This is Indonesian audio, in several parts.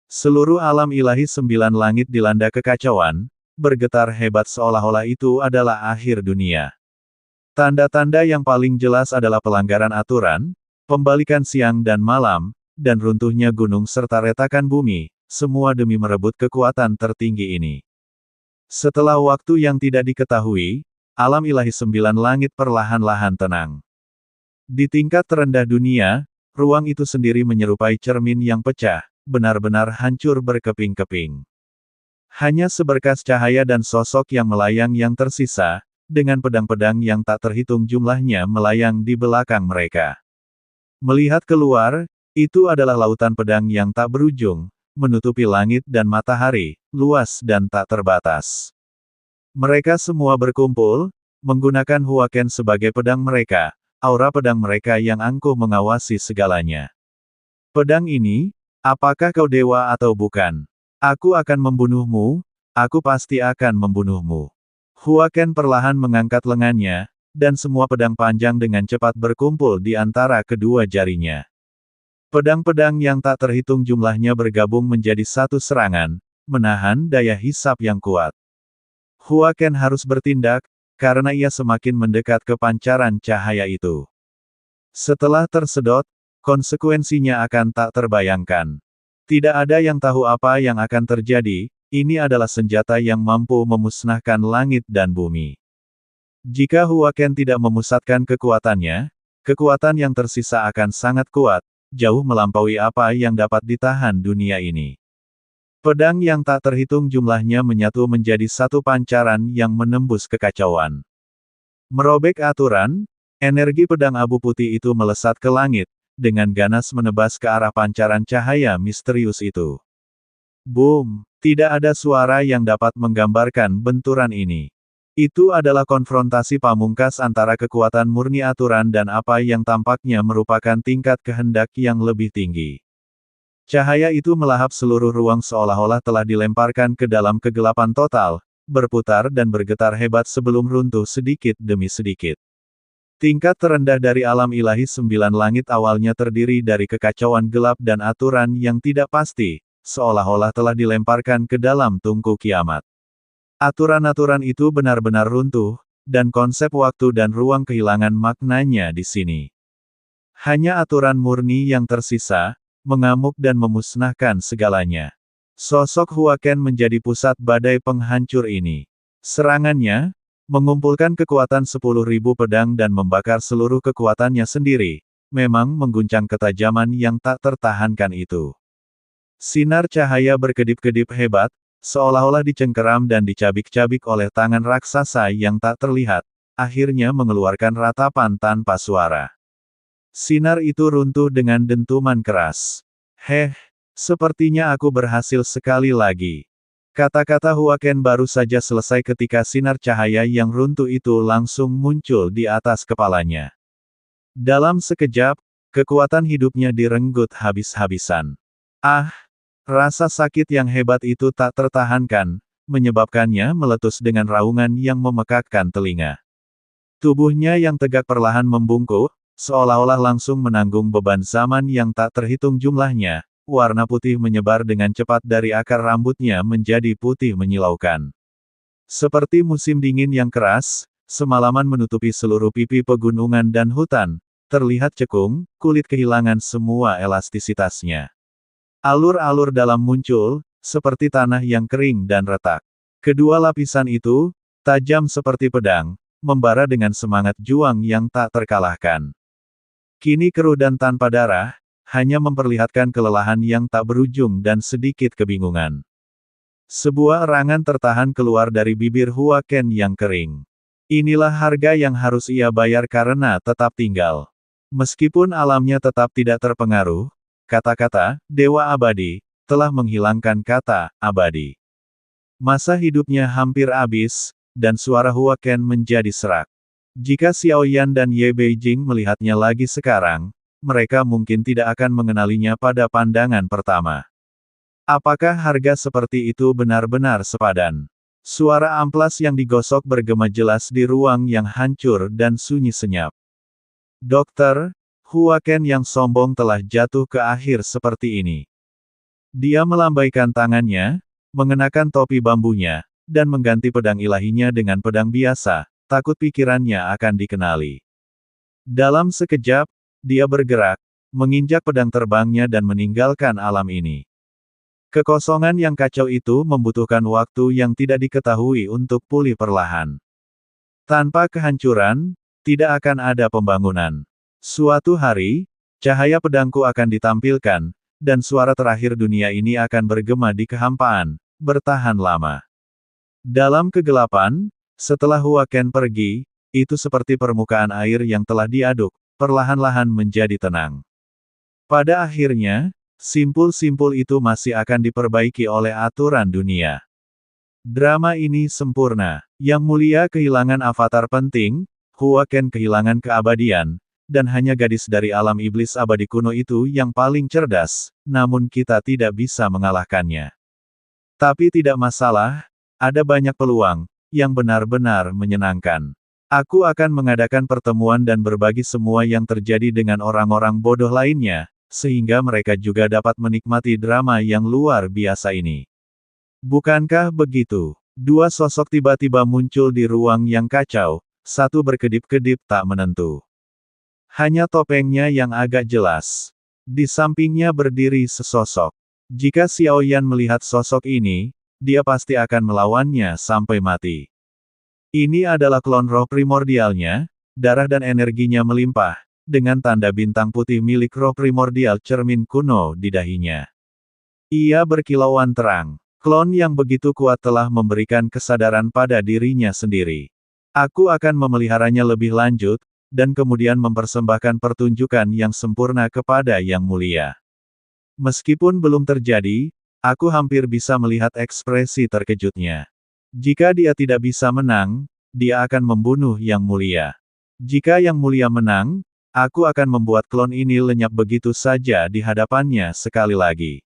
Seluruh alam ilahi sembilan langit dilanda kekacauan, bergetar hebat seolah-olah itu adalah akhir dunia. Tanda-tanda yang paling jelas adalah pelanggaran aturan, pembalikan siang dan malam, dan runtuhnya gunung serta retakan bumi, semua demi merebut kekuatan tertinggi ini. Setelah waktu yang tidak diketahui, alam ilahi sembilan langit perlahan-lahan tenang. Di tingkat terendah dunia, ruang itu sendiri menyerupai cermin yang pecah, benar-benar hancur berkeping-keping. Hanya seberkas cahaya dan sosok yang melayang yang tersisa, dengan pedang-pedang yang tak terhitung jumlahnya melayang di belakang mereka. Melihat keluar, itu adalah lautan pedang yang tak berujung, menutupi langit dan matahari, luas dan tak terbatas. Mereka semua berkumpul, menggunakan Huaken sebagai pedang mereka, aura pedang mereka yang angkuh mengawasi segalanya. Pedang ini, apakah kau dewa atau bukan? Aku akan membunuhmu, aku pasti akan membunuhmu. Huaken perlahan mengangkat lengannya, dan semua pedang panjang dengan cepat berkumpul di antara kedua jarinya. Pedang-pedang yang tak terhitung jumlahnya bergabung menjadi satu serangan, menahan daya hisap yang kuat. Huaken harus bertindak, karena ia semakin mendekat ke pancaran cahaya itu. Setelah tersedot, konsekuensinya akan tak terbayangkan. Tidak ada yang tahu apa yang akan terjadi, ini adalah senjata yang mampu memusnahkan langit dan bumi. Jika Huaken tidak memusatkan kekuatannya, kekuatan yang tersisa akan sangat kuat, jauh melampaui apa yang dapat ditahan dunia ini. Pedang yang tak terhitung jumlahnya menyatu menjadi satu pancaran yang menembus kekacauan. Merobek aturan, energi pedang abu putih itu melesat ke langit, dengan ganas menebas ke arah pancaran cahaya misterius itu. Boom! Tidak ada suara yang dapat menggambarkan benturan ini. Itu adalah konfrontasi pamungkas antara kekuatan murni aturan dan apa yang tampaknya merupakan tingkat kehendak yang lebih tinggi. Cahaya itu melahap seluruh ruang seolah-olah telah dilemparkan ke dalam kegelapan total, berputar dan bergetar hebat sebelum runtuh sedikit demi sedikit. Tingkat terendah dari alam ilahi sembilan langit awalnya terdiri dari kekacauan gelap dan aturan yang tidak pasti, seolah-olah telah dilemparkan ke dalam tungku kiamat. Aturan-aturan itu benar-benar runtuh, dan konsep waktu dan ruang kehilangan maknanya di sini. Hanya aturan murni yang tersisa, mengamuk dan memusnahkan segalanya. Sosok Huaken menjadi pusat badai penghancur ini. Serangannya, mengumpulkan kekuatan 10.000 pedang dan membakar seluruh kekuatannya sendiri, memang mengguncang ketajaman yang tak tertahankan itu. Sinar cahaya berkedip-kedip hebat, seolah-olah dicengkeram dan dicabik-cabik oleh tangan raksasa yang tak terlihat, akhirnya mengeluarkan ratapan tanpa suara. Sinar itu runtuh dengan dentuman keras. Sepertinya aku berhasil sekali lagi. Kata-kata Huaken baru saja selesai ketika sinar cahaya yang runtuh itu langsung muncul di atas kepalanya. Dalam sekejap, kekuatan hidupnya direnggut habis-habisan. Rasa sakit yang hebat itu tak tertahankan, menyebabkannya meletus dengan raungan yang memekakkan telinga. Tubuhnya yang tegak perlahan membungkuk, seolah-olah langsung menanggung beban zaman yang tak terhitung jumlahnya, warna putih menyebar dengan cepat dari akar rambutnya menjadi putih menyilaukan. Seperti musim dingin yang keras, semalaman menutupi seluruh pipi pegunungan dan hutan, terlihat cekung, kulit kehilangan semua elastisitasnya. Alur-alur dalam muncul, seperti tanah yang kering dan retak. Kedua lapisan itu, tajam seperti pedang, membara dengan semangat juang yang tak terkalahkan. Kini keruh dan tanpa darah, hanya memperlihatkan kelelahan yang tak berujung dan sedikit kebingungan. Sebuah erangan tertahan keluar dari bibir Huaken yang kering. Inilah harga yang harus ia bayar karena tetap tinggal. Meskipun alamnya tetap tidak terpengaruh, kata-kata "Dewa Abadi" telah menghilangkan kata "abadi". Masa hidupnya hampir habis, dan suara Huaken menjadi serak. Jika Xiao Yan dan Ye Beijing melihatnya lagi sekarang, mereka mungkin tidak akan mengenalinya pada pandangan pertama. Apakah harga seperti itu benar-benar sepadan? Suara amplas yang digosok bergema jelas di ruang yang hancur dan sunyi senyap. Dokter, Huaken yang sombong telah jatuh ke akhir seperti ini. Dia melambaikan tangannya, mengenakan topi bambunya, dan mengganti pedang ilahinya dengan pedang biasa, takut pikirannya akan dikenali. Dalam sekejap, dia bergerak, menginjak pedang terbangnya dan meninggalkan alam ini. Kekosongan yang kacau itu membutuhkan waktu yang tidak diketahui untuk pulih perlahan. Tanpa kehancuran, tidak akan ada pembangunan. Suatu hari, cahaya pedangku akan ditampilkan, dan suara terakhir dunia ini akan bergema di kehampaan, bertahan lama. Dalam kegelapan, setelah Hua Ken pergi, itu seperti permukaan air yang telah diaduk, perlahan-lahan menjadi tenang. Pada akhirnya, simpul-simpul itu masih akan diperbaiki oleh aturan dunia. Drama ini sempurna. Yang Mulia kehilangan avatar penting, Hua Ken kehilangan keabadian, dan hanya gadis dari alam iblis abadi kuno itu yang paling cerdas, namun kita tidak bisa mengalahkannya. Tapi tidak masalah, ada banyak peluang, yang benar-benar menyenangkan. Aku akan mengadakan pertemuan dan berbagi semua yang terjadi dengan orang-orang bodoh lainnya, sehingga mereka juga dapat menikmati drama yang luar biasa ini. Bukankah begitu? Dua sosok tiba-tiba muncul di ruang yang kacau, satu berkedip-kedip tak menentu. Hanya topengnya yang agak jelas. Di sampingnya berdiri sesosok. Jika Xiao Yan melihat sosok ini, dia pasti akan melawannya sampai mati. Ini adalah klon roh primordialnya, darah dan energinya melimpah, dengan tanda bintang putih milik roh primordial cermin kuno di dahinya. Ia berkilauan terang. Klon yang begitu kuat telah memberikan kesadaran pada dirinya sendiri. Aku akan memeliharanya lebih lanjut, dan kemudian mempersembahkan pertunjukan yang sempurna kepada Yang Mulia. Meskipun belum terjadi, aku hampir bisa melihat ekspresi terkejutnya. Jika dia tidak bisa menang, dia akan membunuh Yang Mulia. Jika Yang Mulia menang, aku akan membuat klon ini lenyap begitu saja di hadapannya sekali lagi.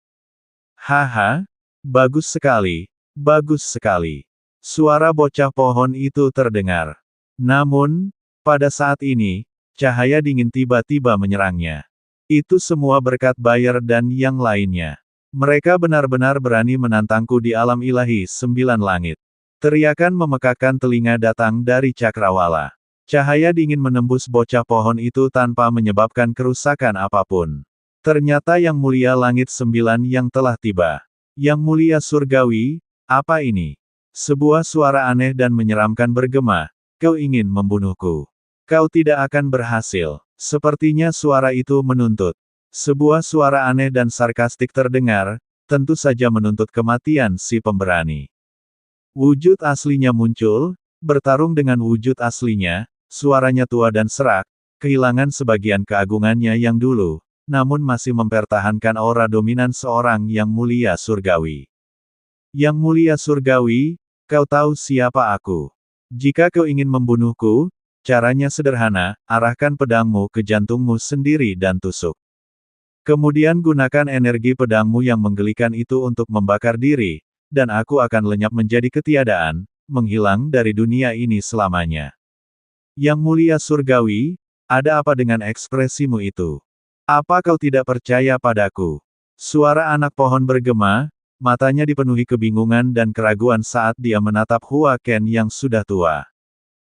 Haha, bagus sekali, bagus sekali. Suara bocah pohon itu terdengar. Namun, pada saat ini, cahaya dingin tiba-tiba menyerangnya. Itu semua berkat Bayer dan yang lainnya. Mereka benar-benar berani menantangku di alam ilahi 9 langit. Teriakan memekakkan telinga datang dari cakrawala. Cahaya dingin menembus bocah pohon itu tanpa menyebabkan kerusakan apapun. Ternyata Yang Mulia Langit 9 yang telah tiba. Yang Mulia Surgawi, apa ini? Sebuah suara aneh dan menyeramkan bergema, kau ingin membunuhku. Kau tidak akan berhasil. Sepertinya suara itu menuntut. Sebuah suara aneh dan sarkastik terdengar, tentu saja menuntut kematian si pemberani. Wujud aslinya muncul, bertarung dengan wujud aslinya, suaranya tua dan serak, kehilangan sebagian keagungannya yang dulu, namun masih mempertahankan aura dominan seorang Yang Mulia Surgawi. Yang Mulia Surgawi, kau tahu siapa aku? Jika kau ingin membunuhku, caranya sederhana, arahkan pedangmu ke jantungmu sendiri dan tusuk. Kemudian gunakan energi pedangmu yang menggelikan itu untuk membakar diri, dan aku akan lenyap menjadi ketiadaan, menghilang dari dunia ini selamanya. Yang Mulia Surgawi, ada apa dengan ekspresimu itu? Apa kau tidak percaya padaku? Suara anak pohon bergema, matanya dipenuhi kebingungan dan keraguan saat dia menatap Hua Ken yang sudah tua.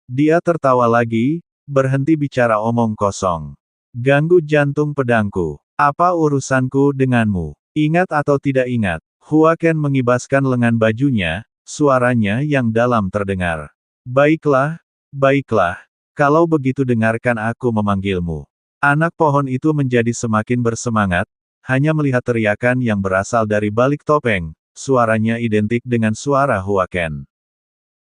Dia tertawa lagi, berhenti bicara omong kosong. Ganggu jantung pedangku. Apa urusanku denganmu? Ingat atau tidak ingat? Hua Ken mengibaskan lengan bajunya, suaranya yang dalam terdengar. Baiklah, baiklah. Kalau begitu dengarkan aku memanggilmu. Anak pohon itu menjadi semakin bersemangat, hanya melihat teriakan yang berasal dari balik topeng, suaranya identik dengan suara Hua Ken.